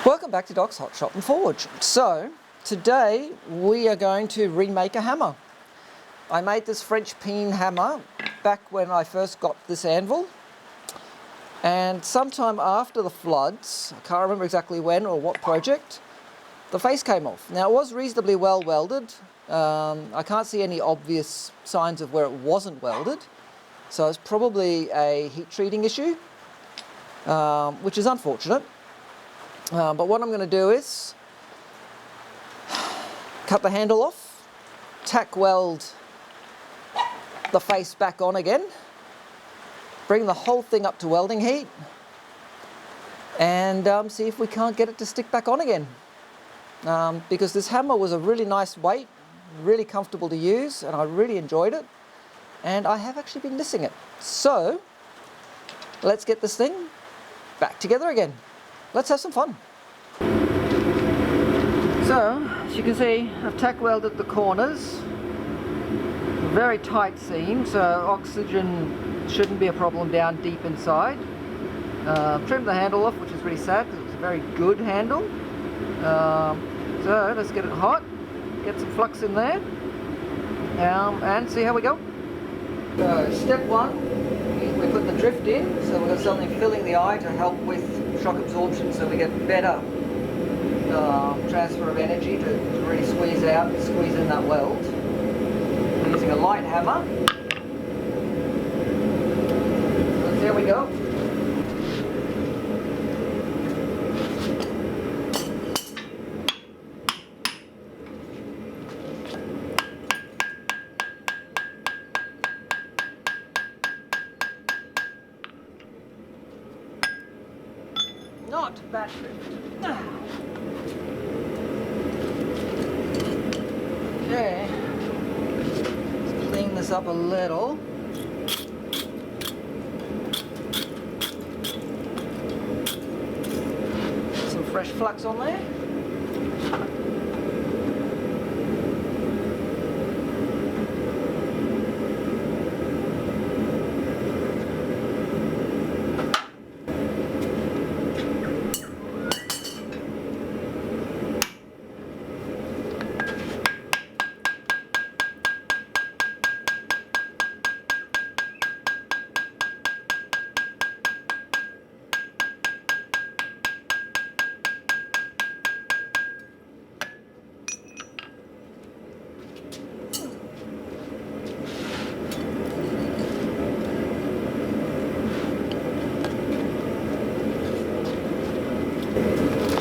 Welcome back to Doc's Hot Shop and Forge. So today we are going to remake a hammer. I made this French peen hammer back when I first got this anvil, and sometime after the floods, I can't remember exactly when or what project, the face came off. Now it was reasonably well welded. I can't see any obvious signs of where it wasn't welded, so it's probably a heat treating issue, which is unfortunate. But what I'm going to do is cut the handle off, tack weld the face back on again, bring the whole thing up to welding heat, and see if we can't get it to stick back on again. Because this hammer was a really nice weight, really comfortable to use, and I really enjoyed it, and I have actually been missing it. So let's get this thing back together again. Let's have some fun. So, as you can see, I've tack welded the corners. Very tight seam, so oxygen shouldn't be a problem down deep inside. Trimmed the handle off, which is really sad because it's a very good handle. So let's get it hot, get some flux in there, and see how we go. So step one, we put the drift in, so we've got something filling the eye to help with shock absorption, so we get better transfer of energy to really squeeze in that weld. We're using a light hammer. So there we go. Not bad drift. Okay, let's clean this up a little. Some fresh flux on there.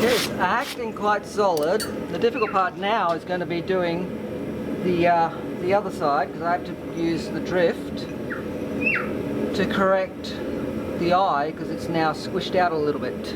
It's acting quite solid. The difficult part now is going to be doing the other side, because I have to use the drift to correct the eye, because it's now squished out a little bit.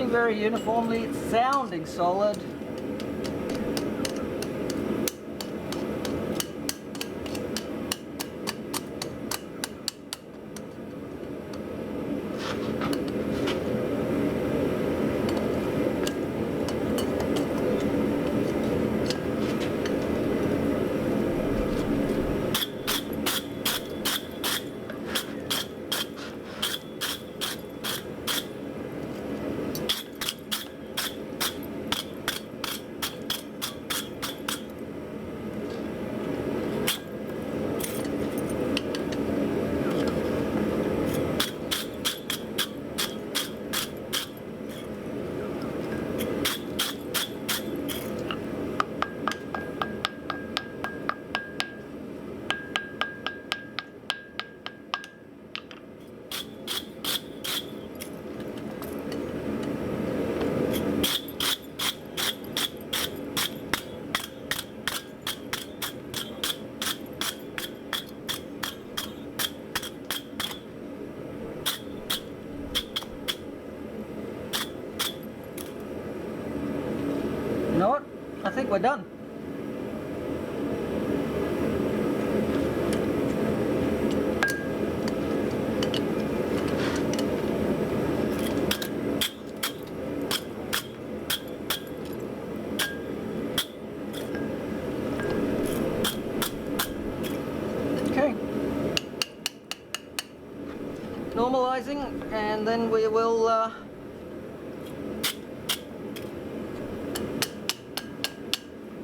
Very uniformly, it's sounding solid. think we're done. Okay. Normalizing, and then we will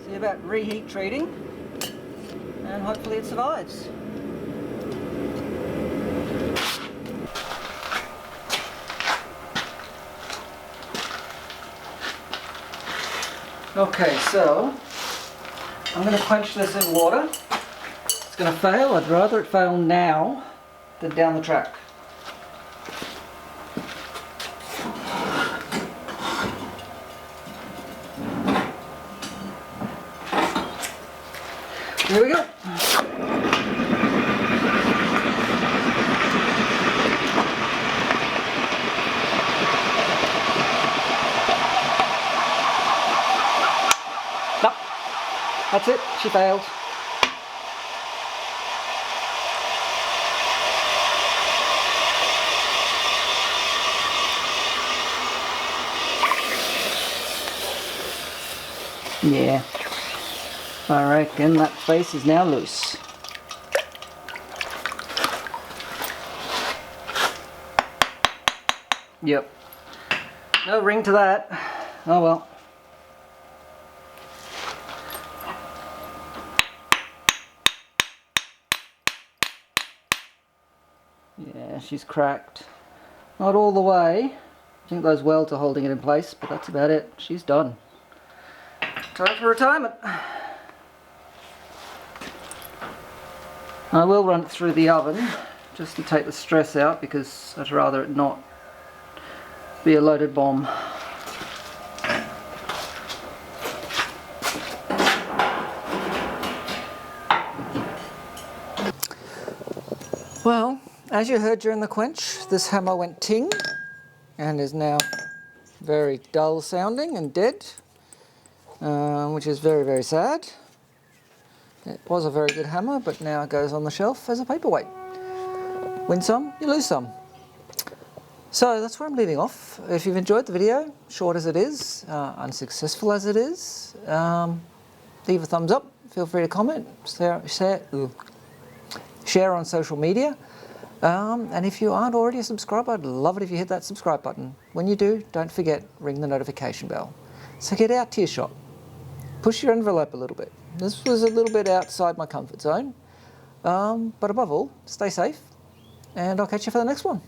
see about reheat treating, and hopefully it survives. Okay, so I'm going to quench this in water. It's going to fail. I'd rather it fail now than down the track. Here we go. Nope. That's it. She failed. Yeah. I reckon that face is now loose. Yep. No ring to that. Oh well. Yeah, she's cracked. Not all the way. I think those welds are holding it in place, but that's about it. She's done. Time for retirement. I will run it through the oven just to take the stress out, because I'd rather it not be a loaded bomb. Well, as you heard during the quench, this hammer went ting and is now very dull sounding and dead, which is very, very sad. It was a very good hammer, but now it goes on the shelf as a paperweight. Win some, you lose some. So that's where I'm leaving off. If you've enjoyed the video, short as it is, unsuccessful as it is, leave a thumbs up, feel free to comment, share on social media. And if you aren't already a subscriber, I'd love it if you hit that subscribe button. When you do, don't forget, ring the notification bell. So get out to your shop. Push your envelope a little bit. This was a little bit outside my comfort zone. But above all, stay safe, and I'll catch you for the next one.